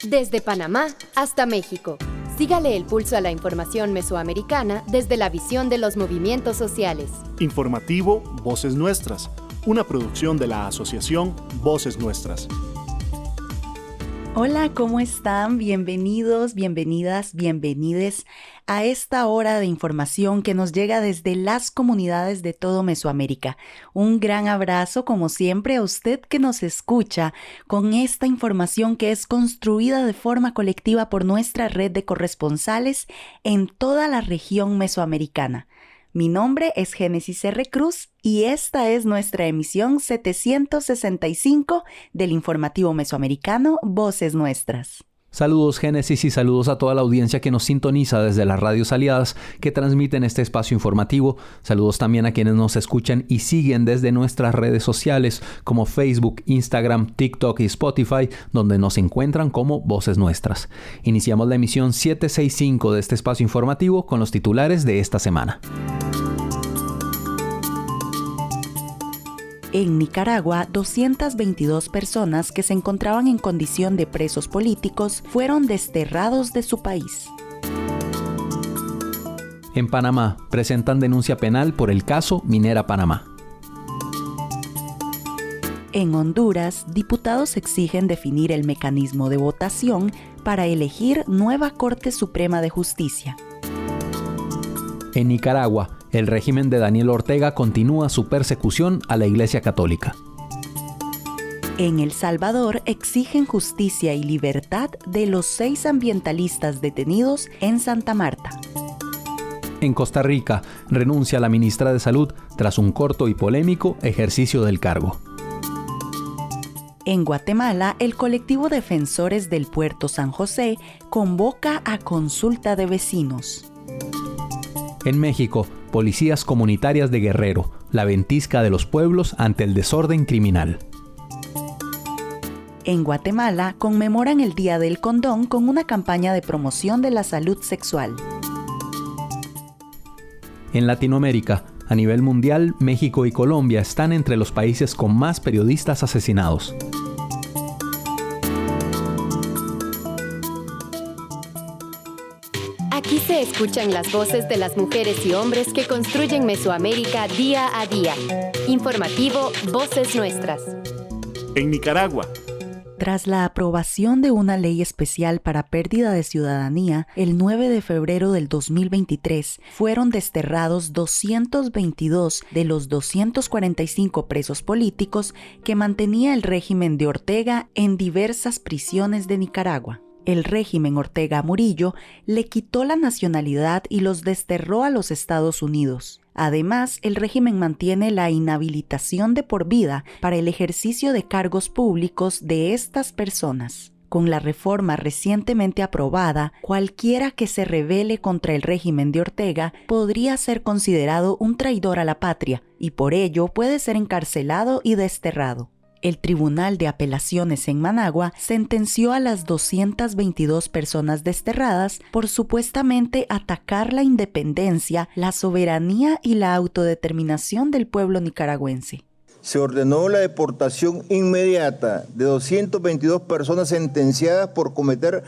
Desde Panamá hasta México. Sígale el pulso a la información mesoamericana desde la visión de los movimientos sociales. Informativo Voces Nuestras, una producción de la Asociación Voces Nuestras. Hola, ¿cómo están? Bienvenidos, bienvenidas, bienvenides a esta hora de información que nos llega desde las comunidades de todo Mesoamérica. Un gran abrazo, como siempre, a usted que nos escucha con esta información que es construida de forma colectiva por nuestra red de corresponsales en toda la región mesoamericana. Mi nombre es Génesis R. Cruz y esta es nuestra emisión 765 del informativo mesoamericano Voces Nuestras. Saludos Génesis y saludos a toda la audiencia que nos sintoniza desde las radios aliadas que transmiten este espacio informativo. Saludos también a quienes nos escuchan y siguen desde nuestras redes sociales como Facebook, Instagram, TikTok y Spotify, donde nos encuentran como Voces Nuestras. Iniciamos la emisión 765 de este espacio informativo con los titulares de esta semana. En Nicaragua, 222 personas que se encontraban en condición de presos políticos fueron desterrados de su país. En Panamá, presentan denuncia penal por el caso Minera Panamá. En Honduras, diputados exigen definir el mecanismo de votación para elegir nueva Corte Suprema de Justicia. En Nicaragua, el régimen de Daniel Ortega continúa su persecución a la Iglesia Católica. En El Salvador exigen justicia y libertad de los 6 ambientalistas detenidos en Santa Marta. En Costa Rica, renuncia la ministra de Salud tras un corto y polémico ejercicio del cargo. En Guatemala, el colectivo Defensores del Puerto San José convoca a consulta de vecinos. En México, policías comunitarias de Guerrero, la ventisca de los pueblos ante el desorden criminal. En Guatemala, conmemoran el Día del Condón con una campaña de promoción de la salud sexual. En Latinoamérica, a nivel mundial, México y Colombia están entre los países con más periodistas asesinados. Aquí se escuchan las voces de las mujeres y hombres que construyen Mesoamérica día a día. Informativo Voces Nuestras. En Nicaragua. Tras la aprobación de una ley especial para pérdida de ciudadanía, el 9 de febrero del 2023 fueron desterrados 222 de los 245 presos políticos que mantenía el régimen de Ortega en diversas prisiones de Nicaragua. El régimen Ortega Murillo le quitó la nacionalidad y los desterró a los Estados Unidos. Además, el régimen mantiene la inhabilitación de por vida para el ejercicio de cargos públicos de estas personas. Con la reforma recientemente aprobada, cualquiera que se rebele contra el régimen de Ortega podría ser considerado un traidor a la patria y por ello puede ser encarcelado y desterrado. El Tribunal de Apelaciones en Managua sentenció a las 222 personas desterradas por supuestamente atacar la independencia, la soberanía y la autodeterminación del pueblo nicaragüense. Se ordenó la deportación inmediata de 222 personas sentenciadas por cometer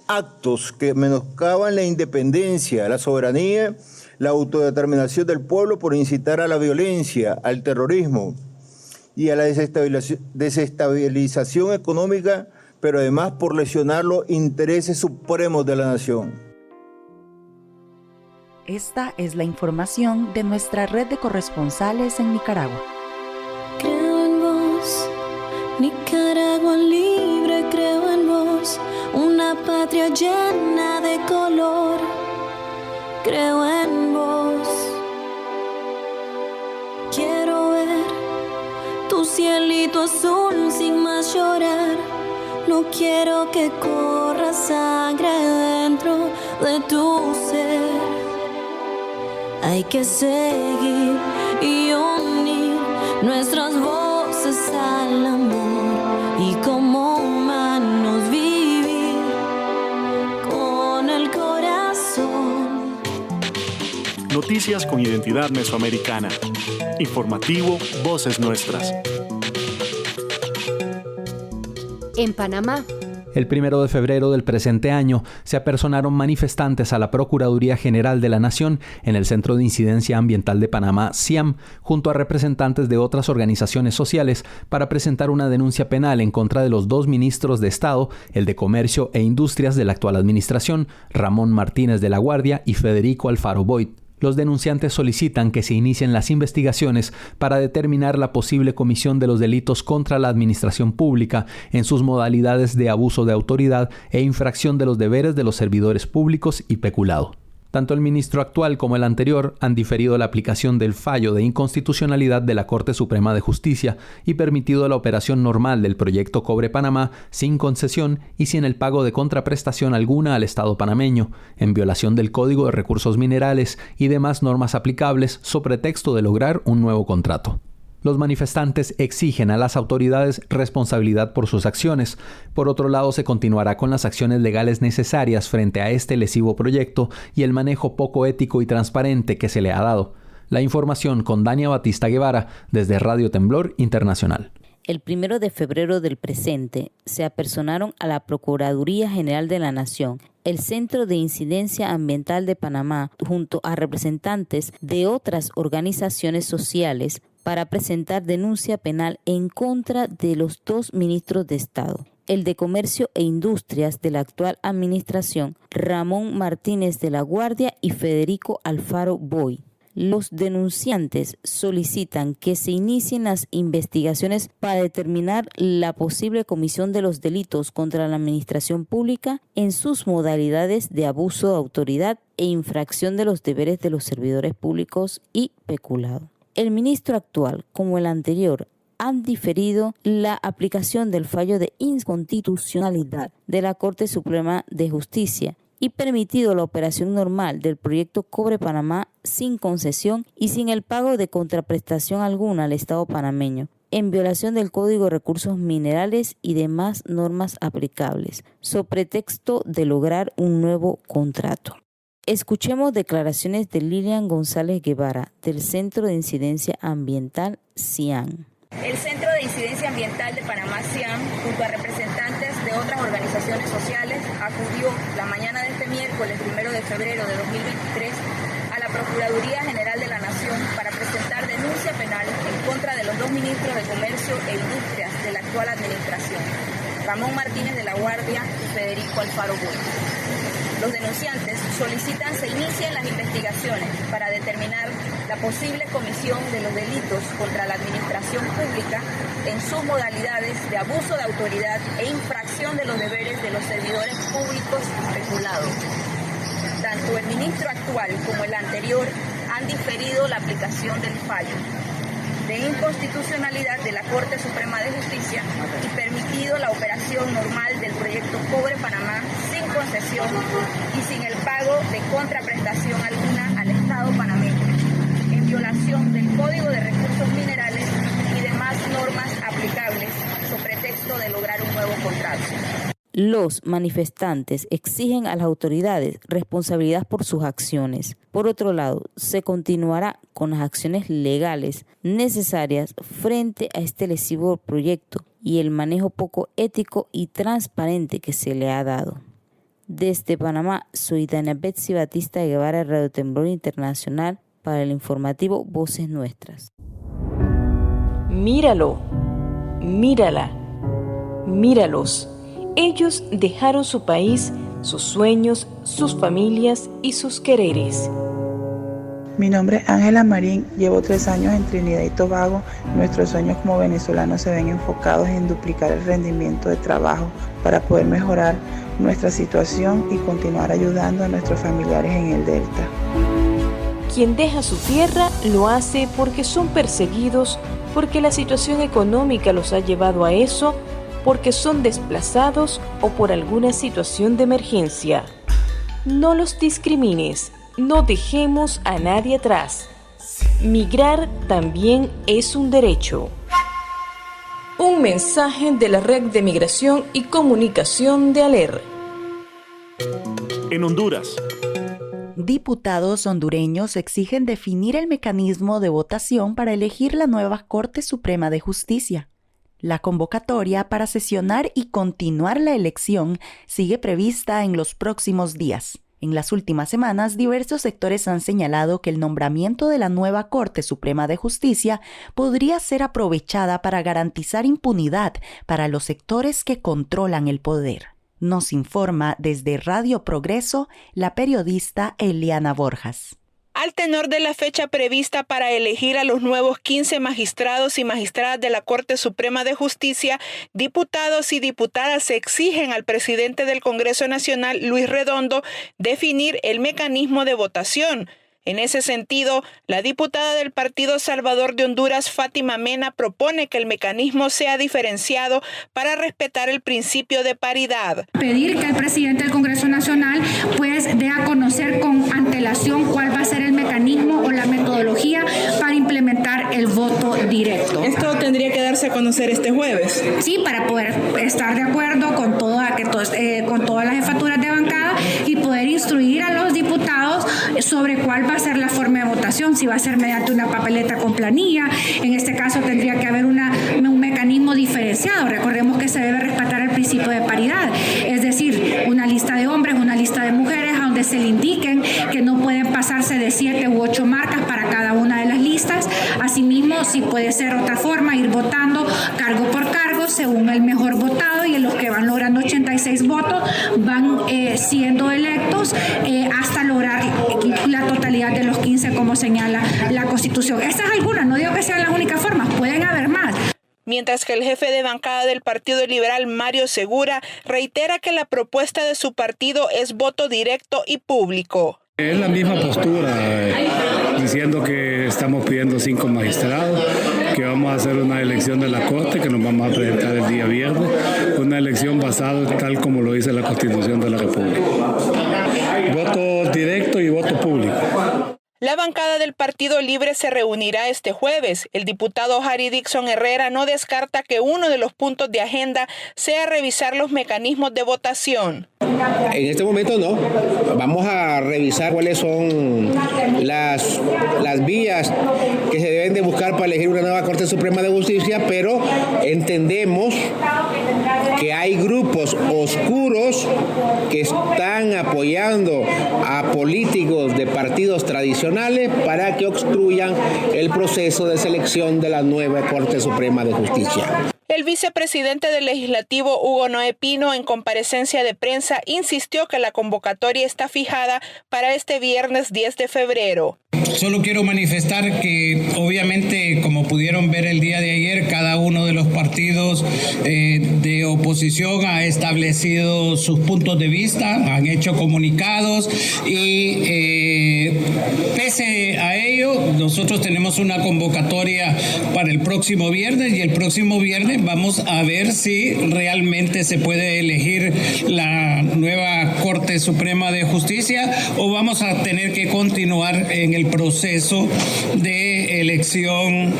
actos que menoscaban la independencia, la soberanía, la autodeterminación del pueblo por incitar a la violencia, al terrorismo y a la desestabilización económica, pero además por lesionar los intereses supremos de la nación. Esta es la información de nuestra red de corresponsales en Nicaragua. Creo en vos, Nicaragua libre, creo en vos, una patria llena de color, creo en vos. Quiero ver tu cielito azul sin más llorar. No quiero que corra sangre dentro de tu ser. Hay que seguir y unir nuestras voces al amor y como humanos vivir con el corazón. Noticias con identidad mesoamericana. Informativo Voces Nuestras. En Panamá. El 1 de febrero del presente año se apersonaron manifestantes a la Procuraduría General de la Nación en el Centro de Incidencia Ambiental de Panamá, CIAM, junto a representantes de otras organizaciones sociales para presentar una denuncia penal en contra de los 2 ministros de Estado, el de Comercio e Industrias de la actual administración, Ramón Martínez de la Guardia y Federico Alfaro Boyd. Los denunciantes solicitan que se inicien las investigaciones para determinar la posible comisión de los delitos contra la administración pública en sus modalidades de abuso de autoridad e infracción de los deberes de los servidores públicos y peculado. Tanto el ministro actual como el anterior han diferido la aplicación del fallo de inconstitucionalidad de la Corte Suprema de Justicia y permitido la operación normal del proyecto Cobre Panamá sin concesión y sin el pago de contraprestación alguna al Estado panameño, en violación del Código de Recursos Minerales y demás normas aplicables sobre pretexto de lograr un nuevo contrato. Los manifestantes exigen a las autoridades responsabilidad por sus acciones. Por otro lado, se continuará con las acciones legales necesarias frente a este lesivo proyecto y el manejo poco ético y transparente que se le ha dado. La información con Dania Batista Guevara desde Radio Temblor Internacional. El 1 de febrero del presente se apersonaron a la Procuraduría General de la Nación, el Centro de Incidencia Ambiental de Panamá, junto a representantes de otras organizaciones sociales, para presentar denuncia penal en contra de los 2 ministros de Estado, el de Comercio e Industrias de la actual administración, Ramón Martínez de la Guardia y Federico Alfaro Boyd. Los denunciantes solicitan que se inicien las investigaciones para determinar la posible comisión de los delitos contra la administración pública en sus modalidades de abuso de autoridad e infracción de los deberes de los servidores públicos y peculado. El ministro actual, como el anterior, han diferido la aplicación del fallo de inconstitucionalidad de la Corte Suprema de Justicia y permitido la operación normal del proyecto Cobre Panamá sin concesión y sin el pago de contraprestación alguna al Estado panameño, en violación del Código de Recursos Minerales y demás normas aplicables, sobre pretexto de lograr un nuevo contrato. Escuchemos declaraciones de Lilian González Guevara, del Centro de Incidencia Ambiental CIAM. El Centro de Incidencia Ambiental de Panamá CIAM, junto a representantes de otras organizaciones sociales, acudió la mañana de este miércoles 1 de febrero de 2023 a la Procuraduría General de la Nación para presentar denuncia penal en contra de los 2 ministros de Comercio e Industrias de la actual administración, Ramón Martínez de la Guardia y Federico Alfaro Boyd. Los denunciantes solicitan se inicien las investigaciones para determinar la posible comisión de los delitos contra la administración pública en sus modalidades de abuso de autoridad e infracción de los deberes de los servidores públicos y peculados. Tanto el ministro actual como el anterior han diferido la aplicación del fallo de inconstitucionalidad de la Corte Suprema de Justicia y permitido la operación normal del proyecto Cobre Panamá sin concesión y sin el pago de contraprestación alguna al Estado panameño, en violación del Código de Recursos Minerales y demás normas aplicables, sobre pretexto de lograr un nuevo contrato. Los manifestantes exigen a las autoridades responsabilidad por sus acciones. Por otro lado, se continuará con las acciones legales necesarias frente a este lesivo proyecto y el manejo poco ético y transparente que se le ha dado. Desde Panamá, soy Dania Betsy Batista Guevara, Radio Temblor Internacional, para el informativo Voces Nuestras. Míralo, mírala, míralos. Ellos dejaron su país, sus sueños, sus familias y sus quereres. Mi nombre es Ángela Marín, llevo 3 años en Trinidad y Tobago. Nuestros sueños como venezolanos se ven enfocados en duplicar el rendimiento de trabajo para poder mejorar nuestra situación y continuar ayudando a nuestros familiares en el Delta. Quien deja su tierra lo hace porque son perseguidos, porque la situación económica los ha llevado a eso, porque son desplazados o por alguna situación de emergencia. No los discrimines, no dejemos a nadie atrás. Migrar también es un derecho. Un mensaje de la Red de Migración y Comunicación de ALER. En Honduras. Diputados hondureños exigen definir el mecanismo de votación para elegir la nueva Corte Suprema de Justicia. La convocatoria para sesionar y continuar la elección sigue prevista en los próximos días. En las últimas semanas, diversos sectores han señalado que el nombramiento de la nueva Corte Suprema de Justicia podría ser aprovechada para garantizar impunidad para los sectores que controlan el poder. Nos informa desde Radio Progreso la periodista Eliana Borjas. Al tenor de la fecha prevista para elegir a los nuevos 15 magistrados y magistradas de la Corte Suprema de Justicia, diputados y diputadas exigen al presidente del Congreso Nacional, Luis Redondo, definir el mecanismo de votación. En ese sentido, la diputada del Partido Salvador de Honduras, Fátima Mena, propone que el mecanismo sea diferenciado para respetar el principio de paridad. Pedir que el presidente del Congreso Nacional dé a conocer con antelación cuál va a ser el mecanismo o la metodología para implementar el voto directo. ¿Esto tendría que darse a conocer este jueves? Sí, para poder estar de acuerdo con todas las jefaturas de bancada y poder instruir a los diputados sobre cuál va a ser la forma de votación, si va a ser mediante una papeleta con planilla. En este caso tendría que haber un mecanismo diferenciado. Recordemos que se debe respetar el principio de paridad, es decir, una lista de hombres, una lista de mujeres, donde se le indiquen que no pueden pasarse de 7 u 8 marcas para cada una de las listas. Asimismo, si puede ser otra forma, ir votando cargo por cargo según el mejor votado, y en los que van logrando 86 votos van siendo electos hasta lograr la totalidad de los 15, como señala la Constitución. Estas algunas, no digo que sean las únicas formas, pueden haber más. Mientras que el jefe de bancada del Partido Liberal, Mario Segura, reitera que la propuesta de su partido es voto directo y público. Es la misma postura, diciendo que estamos pidiendo 5 magistrados, que vamos a hacer una elección de la Corte, que nos vamos a presentar el día viernes, una elección basada tal como lo dice la Constitución de la República. Voto directo y voto público. La bancada del Partido Libre se reunirá este jueves. El diputado Harry Dixon Herrera no descarta que uno de los puntos de agenda sea revisar los mecanismos de votación. En este momento no. Vamos a revisar cuáles son las vías que se deben de buscar para elegir una nueva Corte Suprema de Justicia, pero entendemos que hay grupos oscuros que están apoyando a políticos de partidos tradicionales para que obstruyan el proceso de selección de la nueva Corte Suprema de Justicia. El vicepresidente del Legislativo, Hugo Noé Pino, en comparecencia de prensa, insistió que la convocatoria está fijada para este viernes 10 de febrero. Solo quiero manifestar que obviamente, como pudieron ver el día de ayer, cada uno de los partidos de oposición ha establecido sus puntos de vista, han hecho comunicados y pese a ello, nosotros tenemos una convocatoria para el próximo viernes y el próximo viernes vamos a ver si realmente se puede elegir la nueva Corte Suprema de Justicia o vamos a tener que continuar en el proceso de elección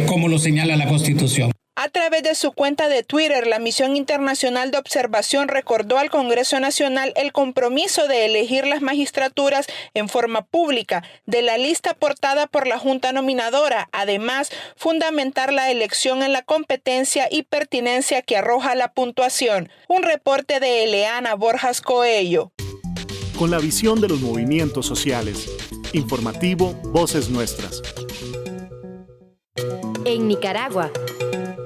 como lo señala la Constitución. A través de su cuenta de Twitter, la Misión Internacional de Observación recordó al Congreso Nacional el compromiso de elegir las magistraturas en forma pública de la lista aportada por la Junta Nominadora. Además, fundamentar la elección en la competencia y pertinencia que arroja la puntuación. Un reporte de Eliana Borjas Coello. Con la visión de los movimientos sociales. Informativo Voces Nuestras. En Nicaragua.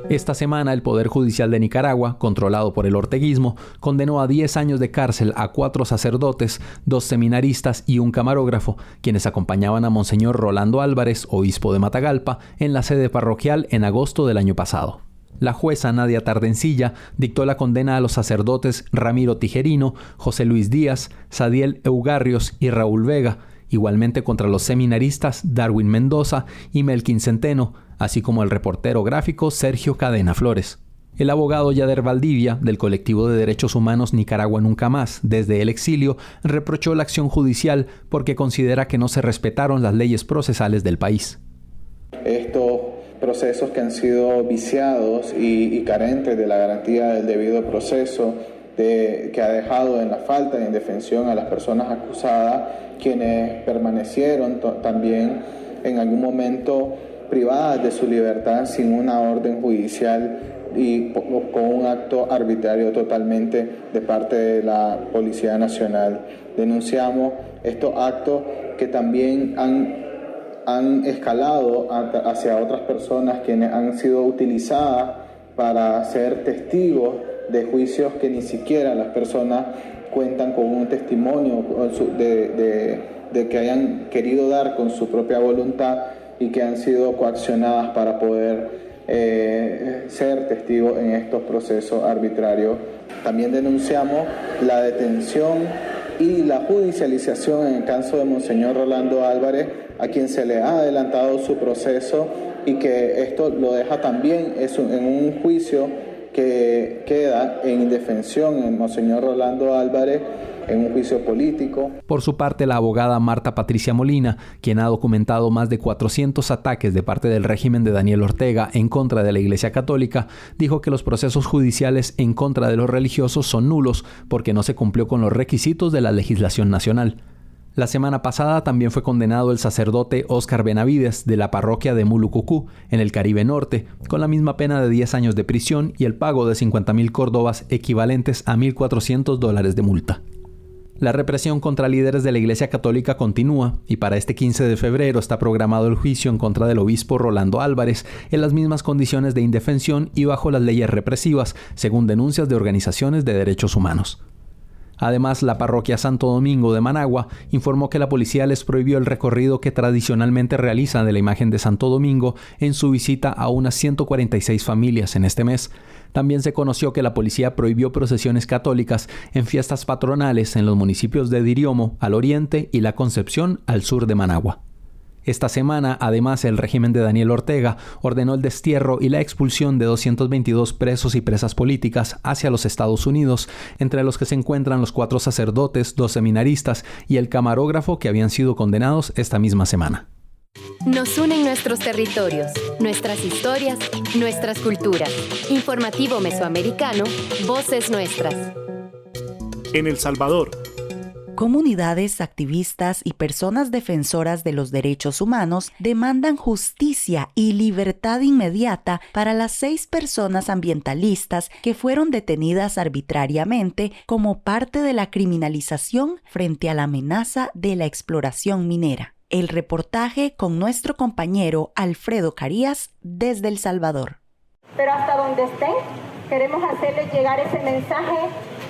Esta semana el Poder Judicial de Nicaragua, controlado por el orteguismo, condenó a 10 años de cárcel a 4 sacerdotes, 2 seminaristas y un camarógrafo, quienes acompañaban a Monseñor Rolando Álvarez, obispo de Matagalpa, en la sede parroquial en agosto del año pasado. La jueza Nadia Tardencilla dictó la condena a los sacerdotes Ramiro Tijerino, José Luis Díaz, Sadiel Eugarrios y Raúl Vega, igualmente contra los seminaristas Darwin Mendoza y Melkin Centeno, así como el reportero gráfico Sergio Cadena Flores. El abogado Yader Valdivia, del colectivo de derechos humanos Nicaragua Nunca Más, desde el exilio, reprochó la acción judicial porque considera que no se respetaron las leyes procesales del país. Estos procesos que han sido viciados y carentes de la garantía del debido proceso, que ha dejado en la falta de indefensión a las personas acusadas, quienes permanecieron también en algún momento privadas de su libertad sin una orden judicial y con un acto arbitrario totalmente de parte de la Policía Nacional. Denunciamos estos actos que también han escalado hacia otras personas quienes han sido utilizadas para ser testigos de juicios que ni siquiera las personas cuentan con un testimonio de que hayan querido dar con su propia voluntad y que han sido coaccionadas para poder ser testigos en estos procesos arbitrarios. También denunciamos la detención y la judicialización en el caso de Monseñor Rolando Álvarez, a quien se le ha adelantado su proceso y que esto lo deja también en un juicio que queda en indefensión en Monseñor Rolando Álvarez, en un juicio político. Por su parte, la abogada Marta Patricia Molina, quien ha documentado más de 400 ataques de parte del régimen de Daniel Ortega en contra de la Iglesia Católica, dijo que los procesos judiciales en contra de los religiosos son nulos porque no se cumplió con los requisitos de la legislación nacional. La semana pasada también fue condenado el sacerdote Óscar Benavides de la parroquia de Mulucucú, en el Caribe Norte, con la misma pena de 10 años de prisión y el pago de 50,000 córdobas equivalentes a $1,400 de multa. La represión contra líderes de la Iglesia Católica continúa y para este 15 de febrero está programado el juicio en contra del obispo Rolando Álvarez en las mismas condiciones de indefensión y bajo las leyes represivas, según denuncias de organizaciones de derechos humanos. Además, la parroquia Santo Domingo de Managua informó que la policía les prohibió el recorrido que tradicionalmente realizan de la imagen de Santo Domingo en su visita a unas 146 familias en este mes. También se conoció que la policía prohibió procesiones católicas en fiestas patronales en los municipios de Diriomo, al oriente, y La Concepción, al sur de Managua. Esta semana, además, el régimen de Daniel Ortega ordenó el destierro y la expulsión de 222 presos y presas políticas hacia los Estados Unidos, entre los que se encuentran los 4 sacerdotes, 2 seminaristas y el camarógrafo que habían sido condenados esta misma semana. Nos unen nuestros territorios, nuestras historias, nuestras culturas. Informativo Mesoamericano, Voces Nuestras. En El Salvador, comunidades, activistas y personas defensoras de los derechos humanos demandan justicia y libertad inmediata para las 6 personas ambientalistas que fueron detenidas arbitrariamente como parte de la criminalización frente a la amenaza de la exploración minera. El reportaje con nuestro compañero Alfredo Carías desde El Salvador. Pero hasta donde estén, queremos hacerles llegar ese mensaje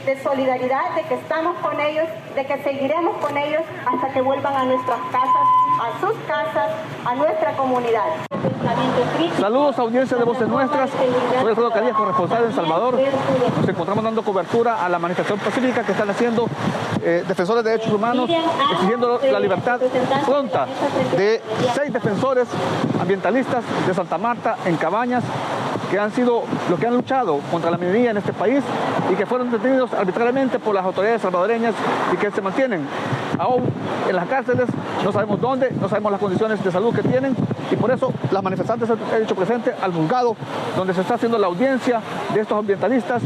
de solidaridad, de que estamos con ellos, de que seguiremos con ellos hasta que vuelvan a nuestras casas, a sus casas, a nuestra comunidad. Saludos, audiencia de Voces Nuestras. Soy Alfredo Carías, corresponsal en El Salvador. Nos encontramos dando cobertura a la manifestación pacífica que están haciendo defensores de derechos humanos, exigiendo la libertad pronta de 6 defensores ambientalistas de Santa Marta, en Cabañas, que han sido los que han luchado contra la minería en este país y que fueron detenidos arbitrariamente por las autoridades salvadoreñas y que se mantienen aún en las cárceles. No sabemos dónde, no sabemos las condiciones de salud que tienen, y por eso las manifestantes han hecho presente al juzgado donde se está haciendo la audiencia de estos ambientalistas,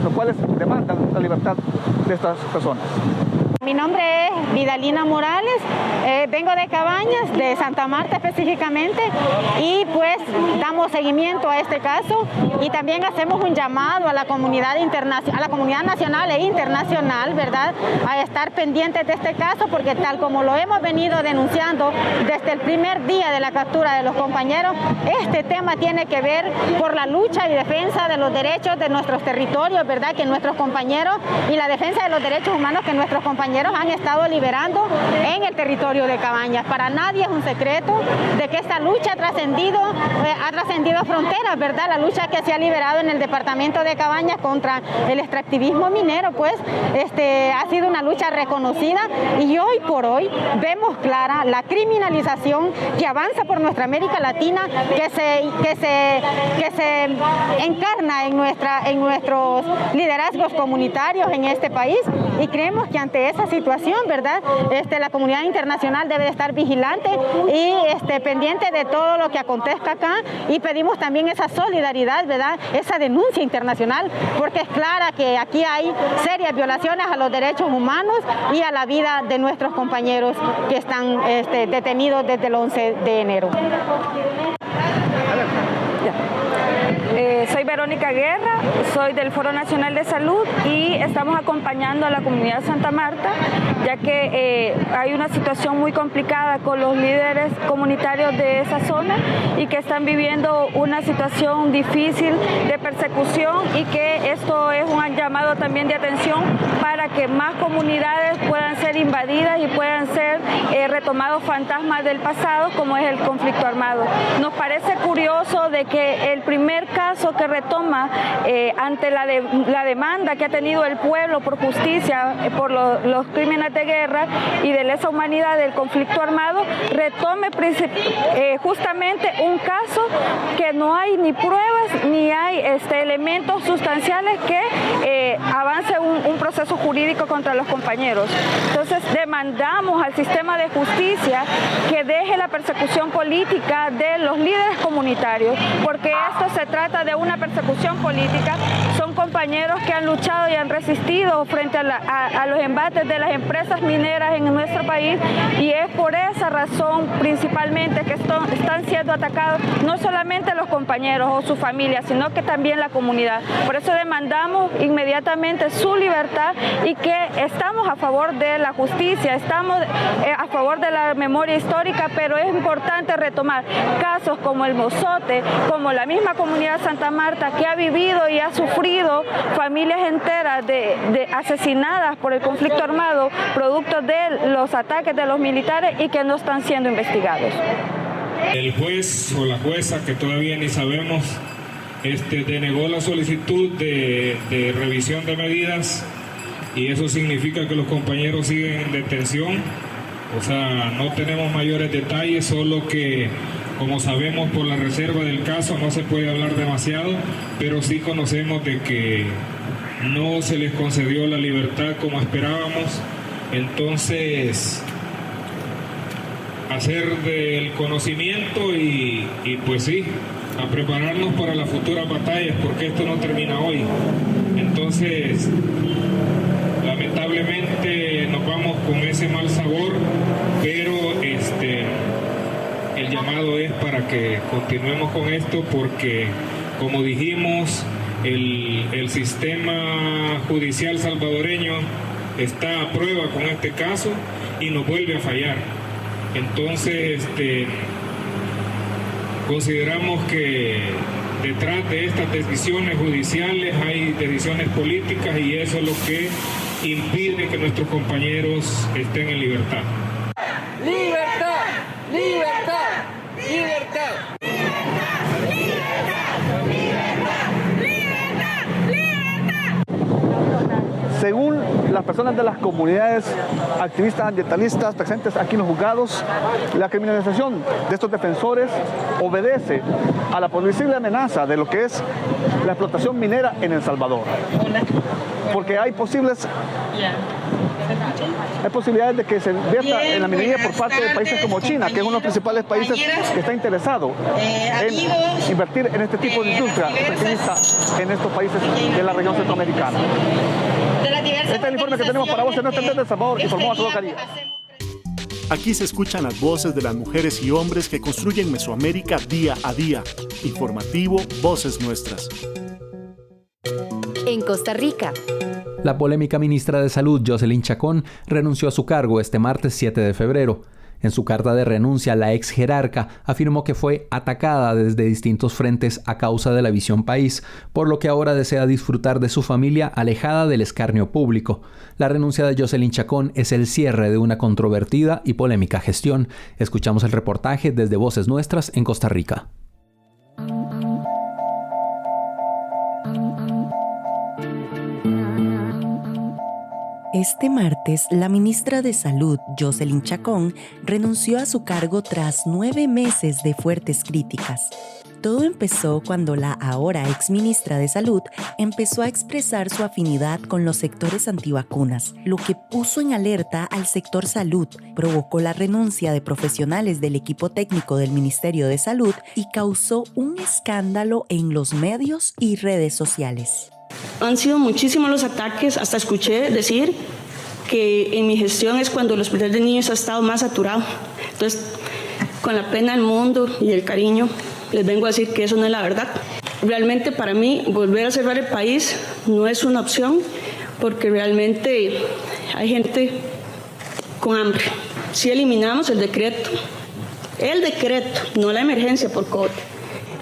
los cuales demandan la libertad de estas personas. Mi nombre es Vidalina Morales, vengo de Cabañas, de Santa Marta específicamente, y pues damos seguimiento a este caso y también hacemos un llamado a la comunidad nacional e internacional, ¿verdad?, a estar pendientes de este caso, porque tal como lo hemos venido denunciando desde el primer día de la captura de los compañeros, este tema tiene que ver por la lucha y defensa de los derechos de nuestros territorios, ¿verdad?, que nuestros compañeros, y la defensa de los derechos humanos que nuestros compañeros han estado liberando en el territorio de Cabañas. Para nadie es un secreto de que esta lucha ha trascendido fronteras, ¿verdad? La lucha que se ha liberado en el departamento de Cabañas contra el extractivismo minero, pues ha sido una lucha reconocida, y hoy por hoy vemos clara la criminalización que avanza por nuestra América Latina, que se encarna en nuestros liderazgos comunitarios en este país, y creemos que ante esa situación, ¿verdad?, la comunidad internacional debe de estar vigilante y pendiente de todo lo que acontezca acá, y pedimos también esa solidaridad, ¿verdad?, esa denuncia internacional, porque es clara que aquí hay serias violaciones a los derechos humanos y a la vida de nuestros compañeros que están detenidos desde el 11 de enero. Soy Verónica Guerra, soy del Foro Nacional de Salud y estamos acompañando a la comunidad de Santa Marta, ya que hay una situación muy complicada con los líderes comunitarios de esa zona y que están viviendo una situación difícil de persecución, y que esto es un llamado también de atención para que más comunidades puedan ser invadidas y puedan ser retomados fantasmas del pasado, como es el conflicto armado. Nos parece curioso de que el primer caso que retoma ante la demanda que ha tenido el pueblo por justicia, por los crímenes de guerra y de lesa humanidad del conflicto armado, retome justamente un caso que no hay ni pruebas ni hay elementos sustanciales que avance un proceso jurídico contra los compañeros. Entonces demandamos al sistema de justicia que deje la persecución política de los líderes comunitarios, porque esto se trata de una persecución política. Son compañeros que han luchado y han resistido frente a los embates de las empresas mineras en nuestro país, y es por esa razón principalmente que están siendo atacados no solamente los compañeros o sus familias, sino que también la comunidad. Por eso demandamos inmediatamente su libertad y que estamos a favor de la justicia, estamos a favor de la memoria histórica, pero es importante retomar casos como el Mozote, como la misma comunidad de Santa Marta, que ha vivido y ha sufrido familias enteras de asesinadas por el conflicto armado, producto de los ataques de los militares, y que no están siendo investigados. El juez o la jueza, que todavía ni sabemos, denegó la solicitud de revisión de medidas, y eso significa que los compañeros siguen en detención. O sea, no tenemos mayores detalles, solo que, como sabemos por la reserva del caso, no se puede hablar demasiado, pero sí conocemos de que no se les concedió la libertad como esperábamos. Entonces, hacer del conocimiento y pues sí, a prepararnos para las futuras batallas, porque esto no termina hoy. Entonces, lamentablemente nos vamos con ese mal sabor, pero el llamado es para que continuemos con esto, porque, como dijimos, el sistema judicial salvadoreño está a prueba con este caso y nos vuelve a fallar. Entonces, consideramos que detrás de estas decisiones judiciales hay decisiones políticas, y eso es lo que impide que nuestros compañeros estén en libertad. ¡Libertad! ¡Libertad! ¡Libertad! Según las personas de las comunidades activistas ambientalistas presentes aquí en los juzgados, la criminalización de estos defensores obedece a la posible amenaza de lo que es la explotación minera en El Salvador. Porque hay posibilidades de que se invierta en la minería por parte de países como China, que es uno de los principales países que está interesado en invertir en este tipo de industria pequeñista en estos países de la región centroamericana. Este es el informe que tenemos para vos en nuestra El Salvador, informó a Sodocaría. Aquí se escuchan las voces de las mujeres y hombres que construyen Mesoamérica día a día. Informativo Voces Nuestras. En Costa Rica. La polémica ministra de Salud, Jocelyn Chacón, renunció a su cargo este martes 7 de febrero. En su carta de renuncia, la ex jerarca afirmó que fue atacada desde distintos frentes a causa de la visión país, por lo que ahora desea disfrutar de su familia alejada del escarnio público. La renuncia de Jocelyn Chacón es el cierre de una controvertida y polémica gestión. Escuchamos el reportaje desde Voces Nuestras en Costa Rica. Este martes, la ministra de Salud, Jocelyn Chacón, renunció a su cargo tras 9 meses de fuertes críticas. Todo empezó cuando la ahora exministra de Salud empezó a expresar su afinidad con los sectores antivacunas, lo que puso en alerta al sector salud, provocó la renuncia de profesionales del equipo técnico del Ministerio de Salud y causó un escándalo en los medios y redes sociales. Han sido muchísimos los ataques, hasta escuché decir que en mi gestión es cuando el hospital de niños ha estado más saturado. Entonces, con la pena del mundo y el cariño, les vengo a decir que eso no es la verdad. realmente para mí volver a cerrar el país no es una opción, porque realmente hay gente con hambre. Si eliminamos el decreto, no la emergencia por COVID,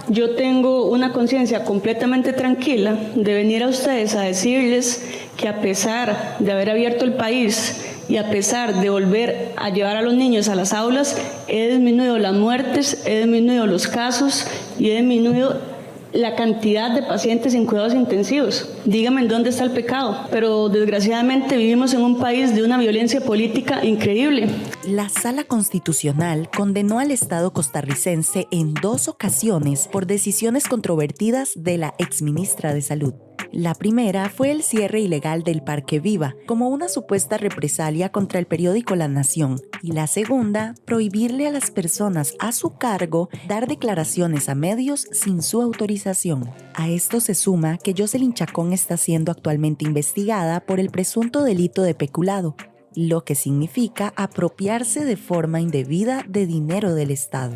yo tengo una conciencia completamente tranquila de venir a ustedes a decirles que a pesar de haber abierto el país y a pesar de volver a llevar a los niños a las aulas, he disminuido las muertes, he disminuido los casos y he disminuido la cantidad de pacientes en cuidados intensivos. Dígame en dónde está el pecado. Pero desgraciadamente vivimos en un país de una violencia política increíble. La Sala Constitucional condenó al Estado costarricense en 2 ocasiones por decisiones controvertidas de la exministra de Salud. La primera fue el cierre ilegal del Parque Viva, como una supuesta represalia contra el periódico La Nación, y la segunda, prohibirle a las personas a su cargo dar declaraciones a medios sin su autorización. A esto se suma que Jocelyn Chacón está siendo actualmente investigada por el presunto delito de peculado, lo que significa apropiarse de forma indebida de dinero del Estado.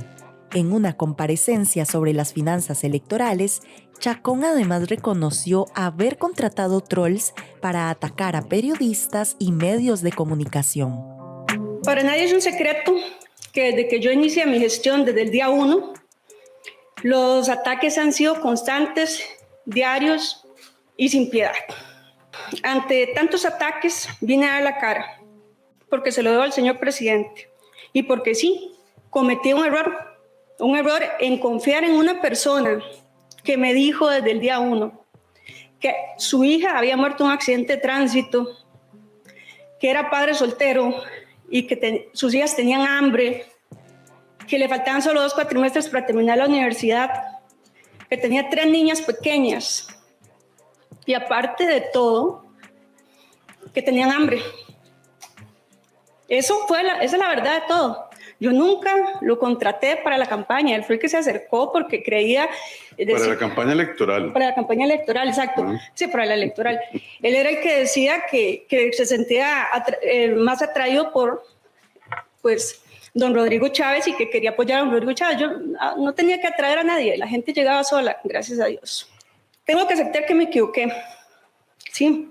En una comparecencia sobre las finanzas electorales, Chacón además reconoció haber contratado trolls para atacar a periodistas y medios de comunicación. Para nadie es un secreto que desde que yo inicié mi gestión, desde el día 1, los ataques han sido constantes, diarios y sin piedad. Ante tantos ataques vine a dar la cara, porque se lo debo al señor presidente y porque sí, cometí un error en confiar en una persona que me dijo desde el día 1 que su hija había muerto en un accidente de tránsito, que era padre soltero y que sus hijas tenían hambre, que le faltaban solo 2 cuatrimestres para terminar la universidad, que tenía 3 niñas pequeñas y aparte de todo, que tenían hambre. Esa es la verdad de todo. Yo nunca lo contraté para la campaña, él fue el que se acercó porque creía... Para la campaña electoral. Para la campaña electoral, exacto. Sí, para la electoral. Él era el que decía que se sentía más atraído por, pues, don Rodrigo Chávez y que quería apoyar a don Rodrigo Chávez. Yo no tenía que atraer a nadie, la gente llegaba sola, gracias a Dios. Tengo que aceptar que me equivoqué, sí,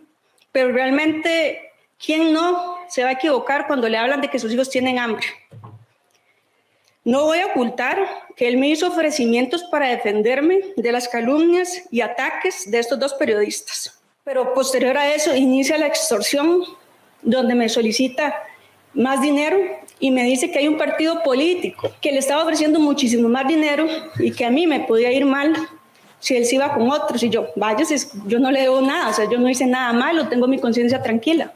pero realmente, ¿quién no se va a equivocar cuando le hablan de que sus hijos tienen hambre? No voy a ocultar que él me hizo ofrecimientos para defenderme de las calumnias y ataques de estos 2 periodistas. Pero posterior a eso inicia la extorsión, donde me solicita más dinero y me dice que hay un partido político que le estaba ofreciendo muchísimo más dinero y que a mí me podía ir mal si él se iba con otros. Y yo, váyase, yo no le debo nada, o sea, yo no hice nada malo, tengo mi conciencia tranquila.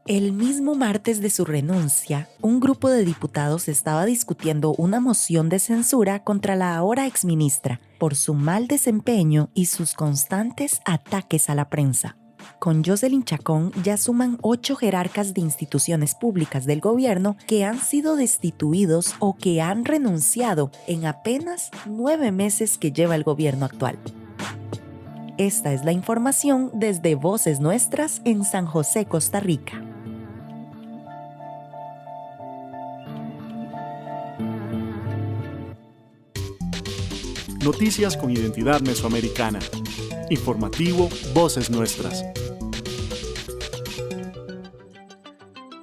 El mismo martes de su renuncia, un grupo de diputados estaba discutiendo una moción de censura contra la ahora exministra por su mal desempeño y sus constantes ataques a la prensa. Con Jocelyn Chacón ya suman 8 jerarcas de instituciones públicas del gobierno que han sido destituidos o que han renunciado en apenas 9 meses que lleva el gobierno actual. Esta es la información desde Voces Nuestras en San José, Costa Rica. Noticias con identidad mesoamericana. Informativo Voces Nuestras.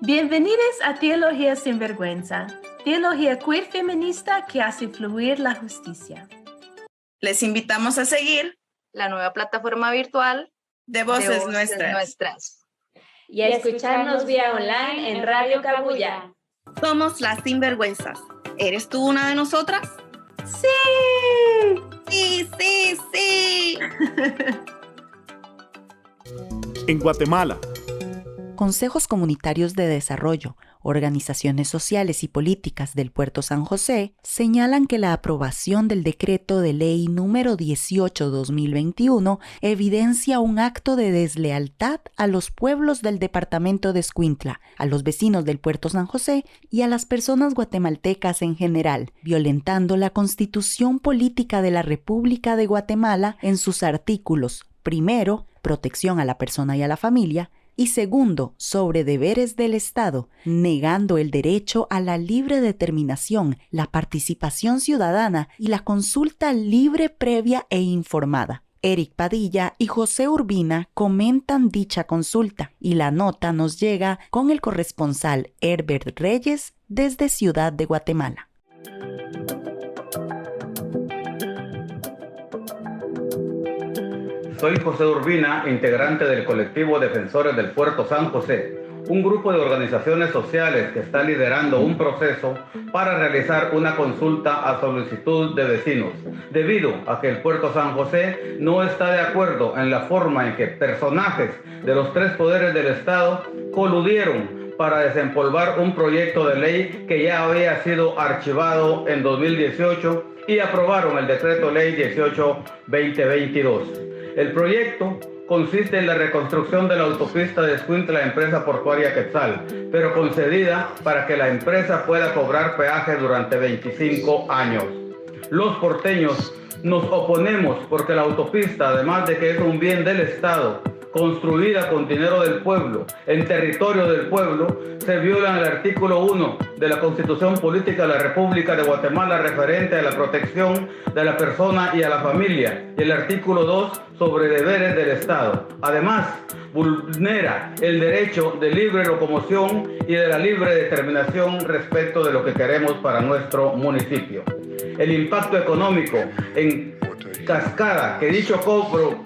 Bienvenidos a Teología Sin Vergüenza, teología queer feminista que hace fluir la justicia. Les invitamos a seguir la nueva plataforma virtual de Voces Nuestras. Y a escucharnos vía online en Radio Cabuya. Somos las Sinvergüenzas. ¿Eres tú una de nosotras? ¡Sí! ¡Sí, sí, sí! En Guatemala. Consejos comunitarios de desarrollo, organizaciones sociales y políticas del Puerto San José señalan que la aprobación del decreto de ley número 18/2021 evidencia un acto de deslealtad a los pueblos del departamento de Escuintla, a los vecinos del Puerto San José y a las personas guatemaltecas en general, violentando la Constitución Política de la República de Guatemala en sus artículos: primero, protección a la persona y a la familia; Y segundo, sobre deberes del Estado, negando el derecho a la libre determinación, la participación ciudadana y la consulta libre, previa e informada. Eric Padilla y José Urbina comentan dicha consulta y la nota nos llega con el corresponsal Herbert Reyes desde Ciudad de Guatemala. Soy José Urbina, integrante del colectivo Defensores del Puerto San José, un grupo de organizaciones sociales que está liderando un proceso para realizar una consulta a solicitud de vecinos, debido a que el Puerto San José no está de acuerdo en la forma en que personajes de los tres poderes del Estado coludieron para desempolvar un proyecto de ley que ya había sido archivado en 2018 y aprobaron el decreto ley 18-2022. El proyecto consiste en la reconstrucción de la autopista de Escuintla, empresa portuaria Quetzal, pero concedida para que la empresa pueda cobrar peaje durante 25 años. Los porteños nos oponemos porque la autopista, además de que es un bien del Estado, construida con dinero del pueblo, en territorio del pueblo, se viola el artículo 1 de la Constitución Política de la República de Guatemala referente a la protección de la persona y a la familia, y el artículo 2 sobre deberes del Estado. Además, vulnera el derecho de libre locomoción y de la libre determinación respecto de lo que queremos para nuestro municipio. El impacto económico en cascada que dicho cobro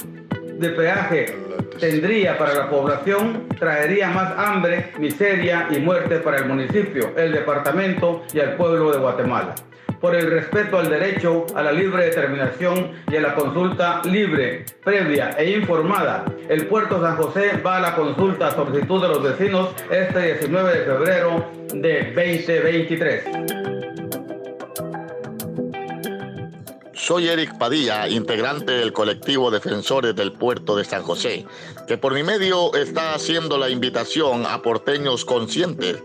de peaje tendría para la población traería más hambre, miseria y muerte para el municipio, el departamento y al pueblo de Guatemala. Por el respeto al derecho a la libre determinación y a la consulta libre, previa e informada, el Puerto San José va a la consulta a solicitud de los vecinos este 19 de febrero de 2023. Soy Eric Padilla, integrante del colectivo Defensores del Puerto de San José, que por mi medio está haciendo la invitación a porteños conscientes,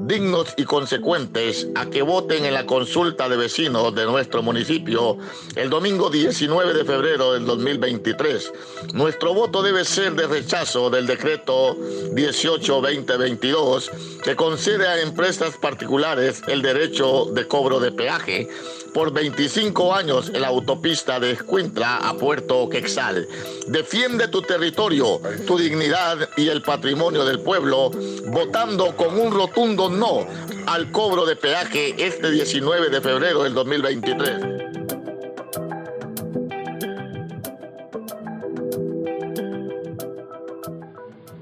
dignos y consecuentes a que voten en la consulta de vecinos de nuestro municipio el domingo 19 de febrero del 2023. Nuestro voto debe ser de rechazo del decreto 18-2022 que concede a empresas particulares el derecho de cobro de peaje por 25 años en la autopista de Escuintla a Puerto Quetzal. Defiende tu territorio, tu dignidad y el patrimonio del pueblo, votando con un rotundo no al cobro de peaje este 19 de febrero del 2023.